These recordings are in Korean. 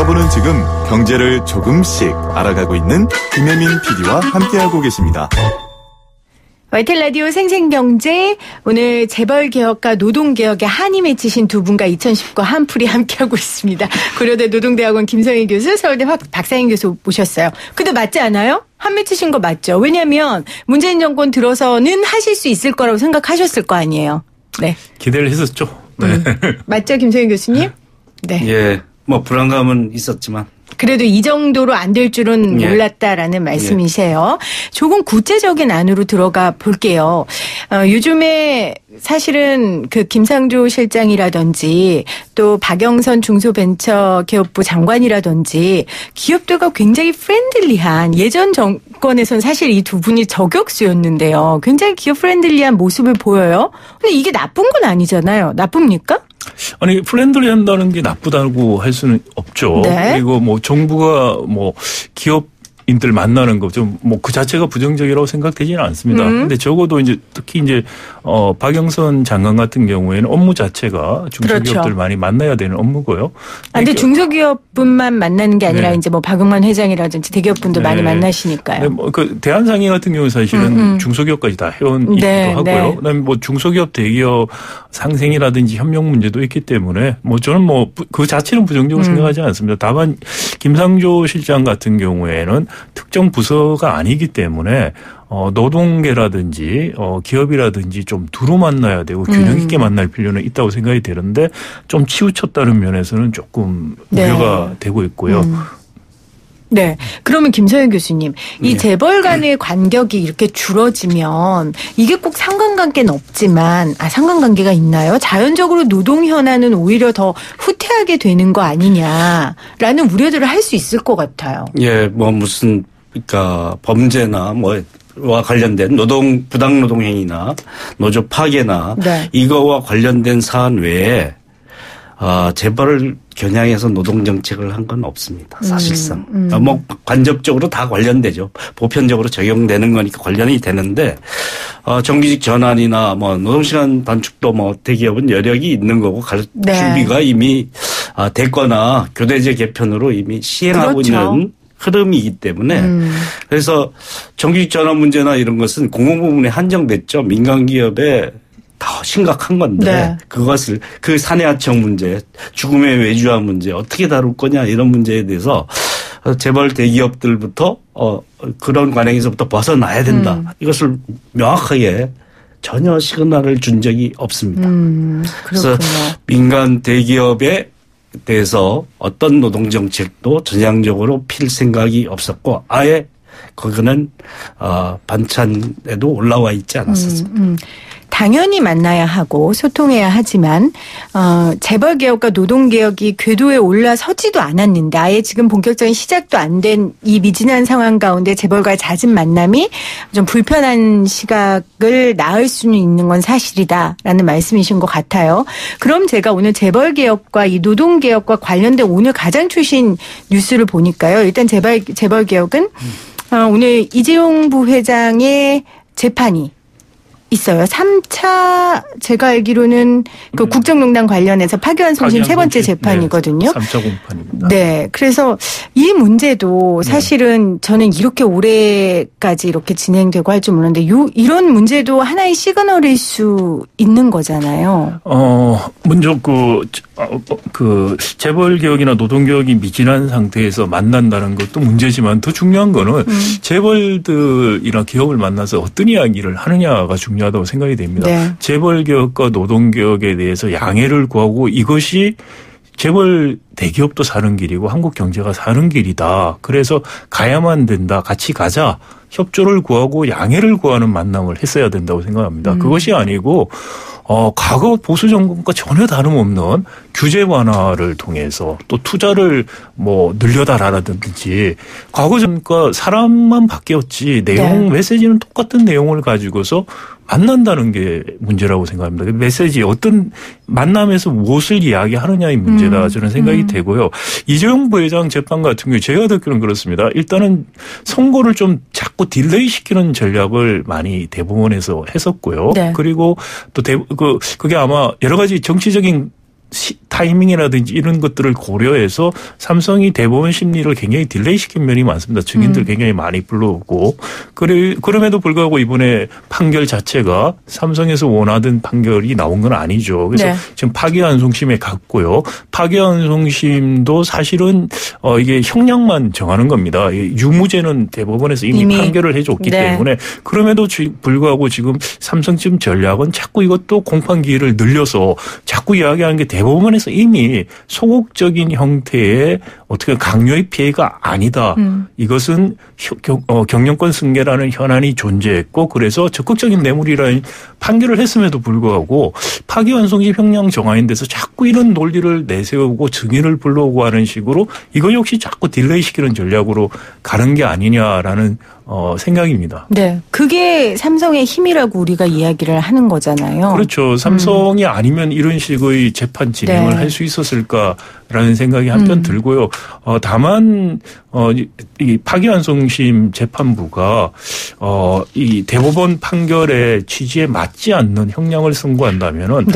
여러분은 지금 경제를 조금씩 알아가고 있는 김혜민 PD와 함께하고 계십니다. YTN 라디오 생생경제, 오늘 재벌개혁과 노동개혁에 한이 맺히신 두 분과 2010과 한풀이 함께하고 있습니다. 고려대 노동대학원 김성희 교수, 서울대 박상인 교수 모셨어요. 근데 맞지 않아요? 한 맺히신 거 맞죠? 왜냐하면 문재인 정권 들어서는 하실 수 있을 거라고 생각하셨을 거 아니에요. 네. 기대를 했었죠. 네. 맞죠, 김성희 교수님? 네. 예, 뭐 불안감은 있었지만. 그래도 이 정도로 안 될 줄은 몰랐다라는 말씀이세요. 조금 구체적인 안으로 들어가 볼게요. 요즘에 사실은 그 김상조 실장이라든지 또 박영선 중소벤처기업부 장관이라든지 기업들과 굉장히 프렌들리한, 예전 정권에선 사실 이 두 분이 저격수였는데요. 굉장히 기업 프렌들리한 모습을 보여요. 근데 이게 나쁜 건 아니잖아요. 나쁩니까? 아니, 프렌들리 한다는 게 나쁘다고 할 수는 없죠. 네. 그리고 뭐 정부가 뭐 기업인들 만나는 거 좀 뭐 그 자체가 부정적이라고 생각되지는 않습니다. 근데 적어도 이제 특히 이제 박영선 장관 같은 경우에는 업무 자체가 중소기업들 그렇죠. 많이 만나야 되는 업무고요. 근데 중소기업분만 만나는 게 아니라 이제 뭐 박응만 회장이라든지 대기업분도 많이 만나시니까요. 네, 뭐 그 대한상의 같은 경우 사실은 중소기업까지 다 해온 일도 하고요. 그다음에 뭐 중소기업 대기업 상생이라든지 협력 문제도 있기 때문에 뭐 저는 뭐 그 자체는 부정적으로 생각하지 않습니다. 다만 김상조 실장 같은 경우에는 특정 부서가 아니기 때문에 노동계라든지 기업이라든지 좀 두루 만나야 되고 균형 있게 만날 필요는 있다고 생각이 되는데 좀 치우쳤다는 면에서는 조금 우려가 되고 있고요. 네. 그러면 김성현 교수님, 이 재벌 간의 간격이 이렇게 줄어지면 이게 꼭 상관관계는 없지만, 상관관계가 있나요? 자연적으로 노동 현안은 오히려 더 후퇴하게 되는 거 아니냐라는 우려들을 할 수 있을 것 같아요. 예, 뭐 무슨 그러니까 범죄나 와 관련된 부당노동 행위나 노조 파괴나 이거와 관련된 사안 외에 재벌을 겨냥해서 노동정책을 한 건 없습니다. 사실상. 뭐 간접적으로 다 관련되죠. 보편적으로 적용되는 거니까 관련이 되는데 정규직 전환이나 뭐 노동시간 단축도 뭐 대기업은 여력이 있는 거고 준비가 이미 됐거나 교대제 개편으로 이미 시행하고 있는 흐름이기 때문에 그래서 정규직 전환 문제나 이런 것은 공공부문에 한정됐죠. 민간기업에 더 심각한 건데 그것을 그 사내하청 문제, 죽음의 외주화 문제 어떻게 다룰 거냐 이런 문제에 대해서 재벌 대기업들부터 그런 관행에서부터 벗어나야 된다. 이것을 명확하게 전혀 시그널을 준 적이 없습니다. 그래서 민간 대기업에 대해서 어떤 노동정책도 전향적으로 필 생각이 없었고 아예 거기는 반찬에도 올라와 있지 않았었습니다. 당연히 만나야 하고 소통해야 하지만 재벌개혁과 노동개혁이 궤도에 올라서지도 않았는데 아예 지금 본격적인 시작도 안 된 이 미진한 상황 가운데 재벌과의 잦은 만남이 좀 불편한 시각을 낳을 수는 있는 건 사실이다라는 말씀이신 것 같아요. 그럼 제가 오늘 재벌개혁과 이 노동개혁과 관련된 오늘 가장 최신 뉴스를 보니까요. 일단 재벌개혁은 오늘 이재용 부회장의 재판이 있어요. 3차 제가 알기로는 그 국정농단 관련해서 파기환 송심 세 번째 재판이거든요. 3차 공판입니다. 네. 그래서 이 문제도 사실은 저는 이렇게 오래까지 이렇게 진행되고 할 줄 모르는데 이런 문제도 하나의 시그널일 수 있는 거잖아요. 먼저 그 재벌개혁이나 노동개혁이 미진한 상태에서 만난다는 것도 문제지만 더 중요한 거는 재벌들이나 기업을 만나서 어떤 이야기를 하느냐가 중요하다고 생각이 됩니다. 재벌개혁과 노동개혁에 대해서 양해를 구하고 이것이 재벌 대기업도 사는 길이고 한국 경제가 사는 길이다. 그래서 가야만 된다. 같이 가자. 협조를 구하고 양해를 구하는 만남을 했어야 된다고 생각합니다. 그것이 아니고 과거 보수 정권과 전혀 다름없는 규제 완화를 통해서 또 투자를 뭐 늘려달라든지 과거 정권과 사람만 바뀌었지 내용 메시지는 똑같은 내용을 가지고서 만난다는 게 문제라고 생각합니다. 그 메시지 어떤 만남에서 무엇을 이야기하느냐의 문제다 저는 생각이 되고요. 이재용 부회장 재판 같은 경우 제가 듣기로는 그렇습니다. 일단은 선고를 좀 자꾸 딜레이 시키는 전략을 많이 대법원에서 했었고요. 그리고 또 그게 아마 여러 가지 정치적인 타이밍이라든지 이런 것들을 고려해서 삼성이 대법원 심리를 굉장히 딜레이시킨 면이 많습니다. 증인들 굉장히 많이 불러오고 그럼에도 불구하고 이번에 판결 자체가 삼성에서 원하던 판결이 나온 건 아니죠. 그래서 지금 파기환송심에 갔고요. 파기환송심도 사실은 이게 형량만 정하는 겁니다. 유무죄는 대법원에서 이미 판결을 해줬기 때문에 그럼에도 불구하고 지금 삼성집 전략은 자꾸 이것도 공판 기회를 늘려서 자꾸 이야기하는 게 대법원에서 이미 소극적인 형태의 어떻게 강요의 피해가 아니다. 이것은 경영권 승계라는 현안이 존재했고 그래서 적극적인 뇌물이라는 판결을 했음에도 불구하고 파기환송심 형량 정하인 데서 자꾸 이런 논리를 내세우고 증인을 불러오고 하는 식으로 이거 역시 자꾸 딜레이시키는 전략으로 가는 게 아니냐라는 생각입니다. 네. 그게 삼성의 힘이라고 우리가 이야기를 하는 거잖아요. 그렇죠. 삼성이 아니면 이런 식의 재판 진행을 할 수 있었을까라는 생각이 한편 들고요. 다만 이 파기환송심 재판부가 이 대법원 판결의 취지에 맞지 않는 형량을 선고한다면은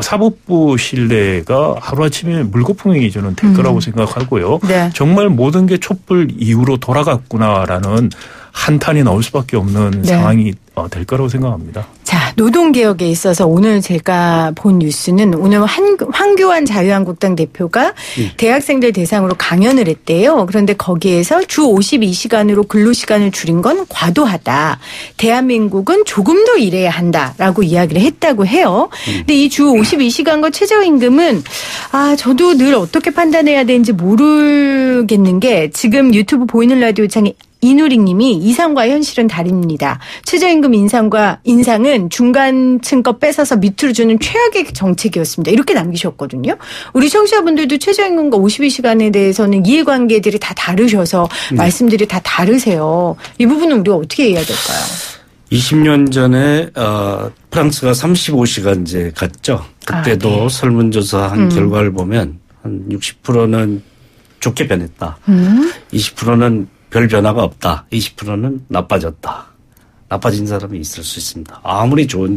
사법부 신뢰가 하루아침에 물거품이 저는 될 거라고 생각하고요. 정말 모든 게 촛불 이후로 돌아갔구나라는 한탄이 나올 수밖에 없는 상황이 될 거라고 생각합니다. 자, 노동개혁에 있어서 오늘 제가 본 뉴스는 오늘 황교안 자유한국당 대표가 대학생들 대상으로 강연을 했대요. 그런데 거기에서 주 52시간으로 근로시간을 줄인 건 과도하다. 대한민국은 조금 더 일해야 한다라고 이야기를 했다고 해요. 근데 이 주 52시간과 최저임금은 저도 늘 어떻게 판단해야 되는지 모르겠는 게 지금 유튜브 보이는 라디오 창에 이누리 님이 이상과 현실은 다릅니다. 최저임금 인상은 중간층 거 뺏어서 밑으로 주는 최악의 정책이었습니다. 이렇게 남기셨거든요. 우리 청취자분들도 최저임금과 52시간에 대해서는 이해관계들이 다 다르셔서 말씀들이 다 다르세요. 이 부분은 우리가 어떻게 해야 될까요? 20년 전에 프랑스가 35시간제 갔죠. 그때도 설문조사한 결과를 보면 한 60%는 좋게 변했다. 20%는 별 변화가 없다. 20%는 나빠졌다. 나빠진 사람이 있을 수 있습니다. 아무리 좋은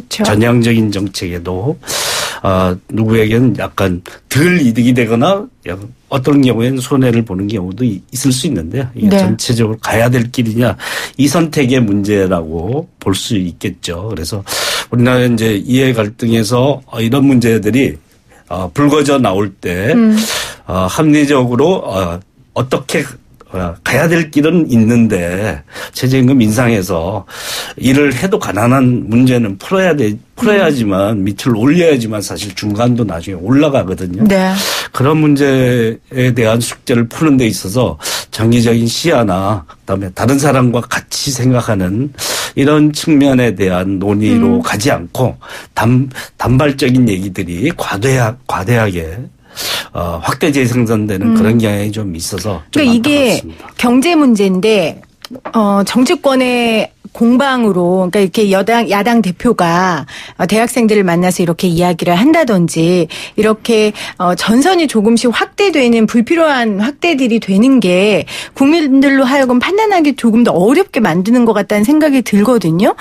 전향적인 정책에도 누구에게는 약간 덜 이득이 되거나 어떤 경우에는 손해를 보는 경우도 있을 수 있는데요. 이게 전체적으로 가야 될 길이냐 이 선택의 문제라고 볼 수 있겠죠. 그래서 우리나라 이제 이해 갈등에서 이런 문제들이 불거져 나올 때 합리적으로 어떻게 가야 될 길은 있는데 최저임금 인상해서 일을 해도 가난한 문제는 풀어야지만 밑을 올려야지만 사실 중간도 나중에 올라가거든요. 그런 문제에 대한 숙제를 푸는 데 있어서 장기적인 시야나 그다음에 다른 사람과 같이 생각하는 이런 측면에 대한 논의로 가지 않고 단발적인 얘기들이 과대하게 확대 재생산되는 그런 경향이 좀 있어서 좀 그러니까 이게 안타깝습니다. 경제 문제인데 정치권의 공방으로 그러니까 이렇게 야당 대표가 대학생들을 만나서 이렇게 이야기를 한다든지 이렇게 전선이 조금씩 확대되는 불필요한 확대들이 되는 게 국민들로 하여금 판단하기 조금 더 어렵게 만드는 것 같다는 생각이 들거든요.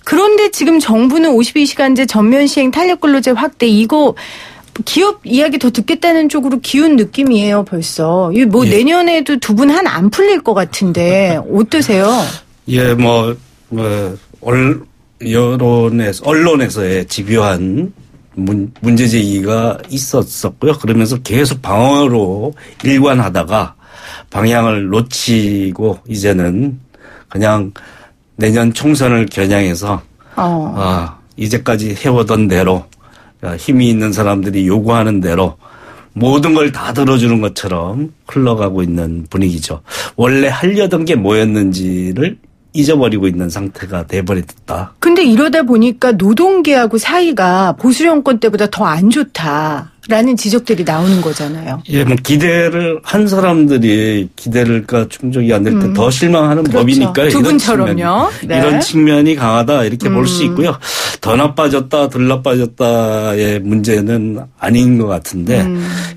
그런데 지금 정부는 52시간제 전면 시행 탄력근로제 확대 이거 기업 이야기 더 듣겠다는 쪽으로 기운 느낌이에요, 벌써. 뭐 내년에도 두 분 한 안 풀릴 것 같은데 어떠세요? 언론에서의 집요한 문제 제기가 있었었고요. 그러면서 계속 방어로 일관하다가 방향을 놓치고 이제는 그냥 내년 총선을 겨냥해서 이제까지 해오던 대로 힘이 있는 사람들이 요구하는 대로 모든 걸 다 들어주는 것처럼 흘러가고 있는 분위기죠. 원래 하려던 게 뭐였는지를 잊어버리고 있는 상태가 돼버렸다. 근데 이러다 보니까 노동계하고 사이가 보수 정권 때보다 더 안 좋다라는 지적들이 나오는 거잖아요. 기대를 한 사람들이 기대가 충족이 안 될 때 더 실망하는 법이니까요. 두 분처럼요. 이런 측면이 강하다 이렇게 볼 수 있고요. 더 나빠졌다 덜 나빠졌다의 문제는 아닌 것 같은데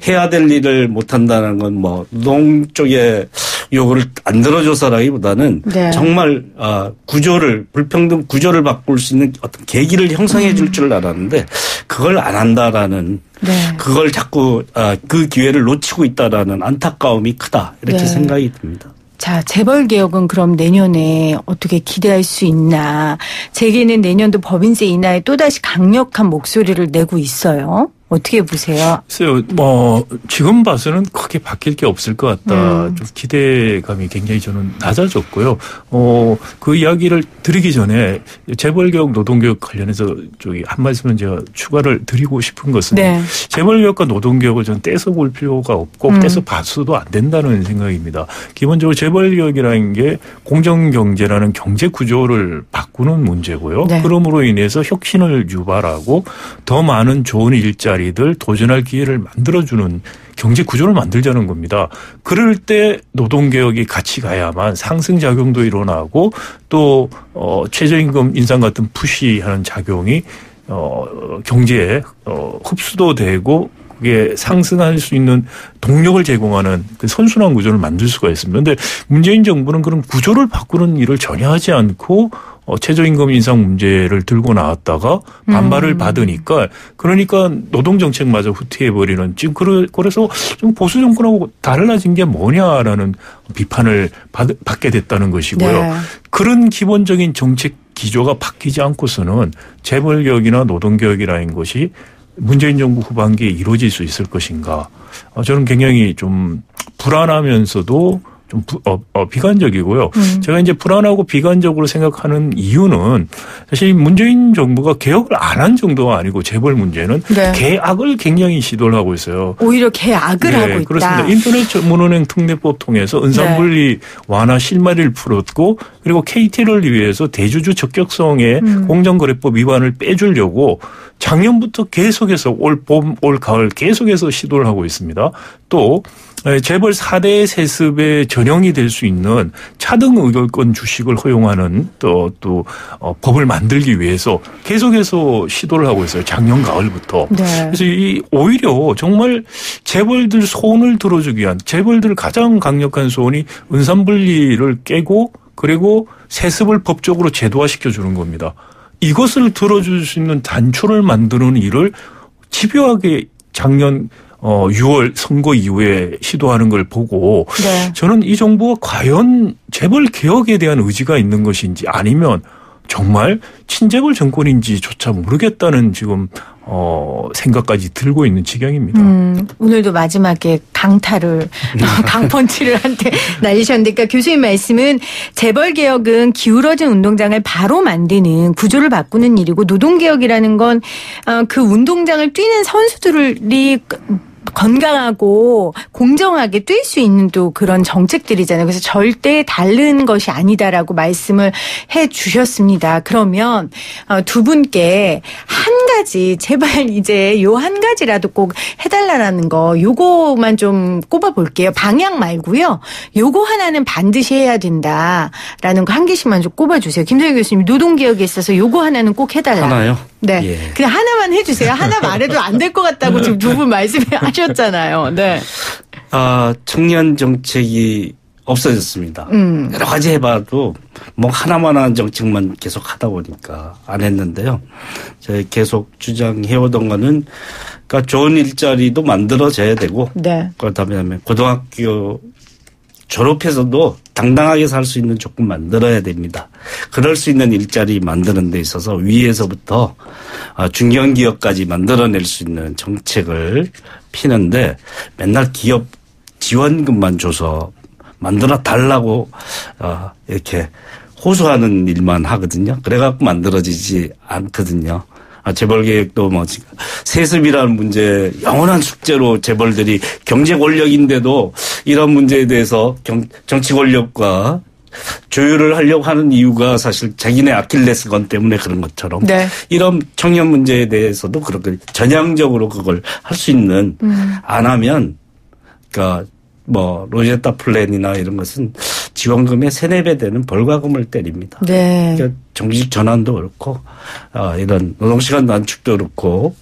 해야 될 일을 못한다는 건 노동 쪽에 요거를 안 들어줘서라기보다는 네. 정말 불평등 구조를 바꿀 수 있는 어떤 계기를 형성해 줄 줄 알았는데 그걸 안 한다라는 네. 그걸 자꾸 그 기회를 놓치고 있다라는 안타까움이 크다 이렇게 네. 생각이 듭니다. 자, 재벌개혁은 그럼 내년에 어떻게 기대할 수 있나. 재계는 내년도 법인세 인하에 또다시 강력한 목소리를 내고 있어요. 어떻게 보세요? 글쎄요, 지금 봐서는 크게 바뀔 게 없을 것 같다. 좀 기대감이 굉장히 저는 낮아졌고요. 그 이야기를 드리기 전에 재벌개혁, 노동개혁 관련해서 한 말씀은 제가 추가를 드리고 싶은 것은 네. 재벌개혁과 노동개혁을 좀 떼서 볼 필요가 없고 떼서 봐서도 안 된다는 생각입니다. 기본적으로 재벌개혁이라는 게 공정경제라는 경제 구조를 바꾸는 문제고요. 네. 그러므로 인해서 혁신을 유발하고 더 많은 좋은 일자리들 도전할 기회를 만들어주는 경제 구조를 만들자는 겁니다. 그럴 때 노동개혁이 같이 가야만 상승작용도 일어나고 또 최저임금 인상 같은 푸시하는 작용이 경제에 흡수도 되고 그게 상승할 수 있는 동력을 제공하는 그 선순환 구조를 만들 수가 있습니다. 그런데 문재인 정부는 그런 구조를 바꾸는 일을 전혀 하지 않고 최저임금 인상 문제를 들고 나왔다가 반발을 받으니까 그러니까 노동정책마저 후퇴해버리는 지금 그래서 좀 보수 정권하고 달라진 게 뭐냐라는 비판을 받게 됐다는 것이고요. 네. 그런 기본적인 정책 기조가 바뀌지 않고서는 재벌개혁이나 노동개혁이라는 것이 문재인 정부 후반기에 이루어질 수 있을 것인가. 저는 굉장히 좀 불안하면서도 좀 비관적이고요. 제가 이제 불안하고 비관적으로 생각하는 이유는 사실 문재인 정부가 개혁을 안 한 정도가 아니고 재벌 문제는 네. 개악을 굉장히 시도를 하고 있어요. 오히려 개악을 네, 하고 있다. 그렇습니다. 인터넷 전문은행 특례법 통해서 은산분리 완화 실마리를 풀었고 그리고 KT를 위해서 대주주 적격성의 공정거래법 위반을 빼주려고 작년부터 계속해서 올 봄, 올 가을 계속해서 시도를 하고 있습니다. 또 재벌 4대 세습의 전형이 될 수 있는 차등 의결권 주식을 허용하는 또 법을 만들기 위해서 계속해서 시도를 하고 있어요. 작년 가을부터. 네. 그래서 오히려 정말 재벌들 소원을 들어주기 위한 재벌들 가장 강력한 소원이 은산분리를 깨고 그리고 세습을 법적으로 제도화시켜 주는 겁니다. 이것을 들어줄 수 있는 단초를 만드는 일을 집요하게 작년 6월 선거 이후에 시도하는 걸 보고 네. 저는 이 정부가 과연 재벌 개혁에 대한 의지가 있는 것인지 아니면 정말 친재벌 정권인지조차 모르겠다는 지금 생각까지 들고 있는 지경입니다. 오늘도 마지막에 강펀치를 한테 날리셨는데, 그러니까 교수님 말씀은 재벌개혁은 기울어진 운동장을 바로 만드는 구조를 바꾸는 일이고 노동개혁이라는 건 그 운동장을 뛰는 선수들이 건강하고 공정하게 뛸 수 있는 또 그런 정책들이잖아요. 그래서 절대 다른 것이 아니다라고 말씀을 해 주셨습니다. 그러면 두 분께 한 가지 제발 이제 요 한 가지라도 꼭 해달라는 거 요거만 좀 꼽아볼게요. 방향 말고요. 요거 하나는 반드시 해야 된다라는 거 한 개씩만 좀 꼽아주세요. 김성희 교수님 노동개혁에 있어서 요거 하나는 꼭 해달라. 하나요? 네. 예. 그냥 하나만 해주세요. 하나 말해도 안 될 것 같다고 지금 두 분 말씀하셨잖아요. 네. 청년 정책이 없어졌습니다. 여러 가지 해봐도 뭐 하나만한 정책만 계속 하다 보니까 안 했는데요. 제가 계속 주장해오던 거는 그러니까 좋은 일자리도 만들어져야 되고 네. 그렇다면 고등학교 졸업해서도 당당하게 살 수 있는 조건 만들어야 됩니다. 그럴 수 있는 일자리 만드는 데 있어서 위에서부터 중견기업까지 만들어낼 수 있는 정책을 피는데 맨날 기업 지원금만 줘서 만들어 달라고 이렇게 호소하는 일만 하거든요. 그래갖고 만들어지지 않거든요. 재벌개혁도 세습이라는 문제 영원한 숙제로 재벌들이 경제 권력인데도 이런 문제에 대해서 정치 권력과 조율을 하려고 하는 이유가 사실 자기네 아킬레스건 때문에 그런 것처럼 네. 이런 청년 문제에 대해서도 그렇게 전향적으로 그걸 할 수 있는 안 하면 그러니까 로제타 플랜이나 이런 것은 지원금의 3-4배 되는 벌과금을 때립니다. 네. 그러니까 정직 전환도 그렇고 이런 노동시간 단축도 그렇고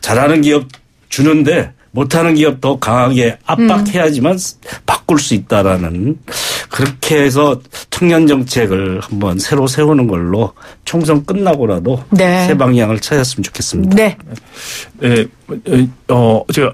잘하는 기업 주는데 못하는 기업 더 강하게 압박해야지만 바꿀 수 있다라는 그렇게 해서 청년 정책을 한번 새로 세우는 걸로 총선 끝나고라도 네. 새 방향을 찾았으면 좋겠습니다. 네. 네, 제가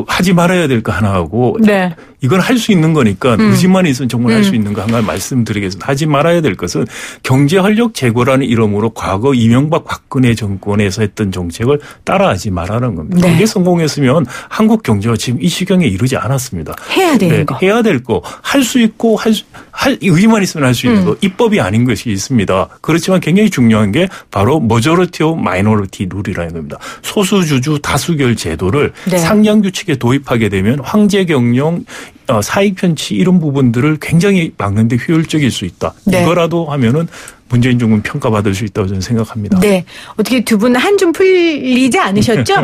하지 말아야 될 거 하나 하고 네. 이건 할 수 있는 거니까 의지만 있으면 정말 할 수 있는 거 하나 말씀드리겠습니다. 하지 말아야 될 것은 경제활력 제고라는 이름으로 과거 이명박 박근혜 정권에서 했던 정책을 따라하지 말라는 겁니다. 네. 그게 성공했으면 한국 경제가 지금 이 시경에 이르지 않았습니다. 해야 되는 거. 해야 될 거, 할 수 있고 의지만 있으면 할 수 있는 거, 입법이 아닌 것이 있습니다. 그렇지만 굉장히 중요한 게 바로 머저리티 오브 마이너리티 룰이라는 겁니다. 소수주주 다수결 제도를 네. 상장 규칙에 도입하게 되면 황제 경영 사익 편취 이런 부분들을 굉장히 막는 데 효율적일 수 있다. 네. 이거라도 하면은 문재인 정부는 평가받을 수 있다고 저는 생각합니다. 네. 어떻게 두 분 한 좀 풀리지 않으셨죠?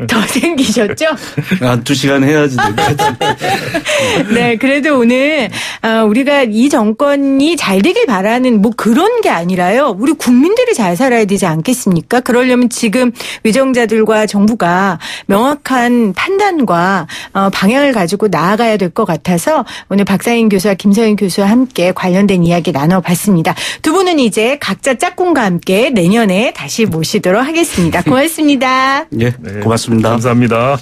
더 생기셨죠? 2시간 해야지. 네. 그래도 오늘 우리가 이 정권이 잘 되길 바라는 뭐 그런 게 아니라요. 우리 국민들이 잘 살아야 되지 않겠습니까? 그러려면 지금 위정자들과 정부가 명확한 판단과 방향을 가지고 나아가야 될 것 같아서 오늘 박사인 교수와 김서인 교수와 함께 관련된 이야기 나눠봤습니다. 두 분은 이제 각자 짝꿍과 함께 내년에 다시 모시도록 하겠습니다. 고맙습니다. 예, 고맙습니다. 감사합니다.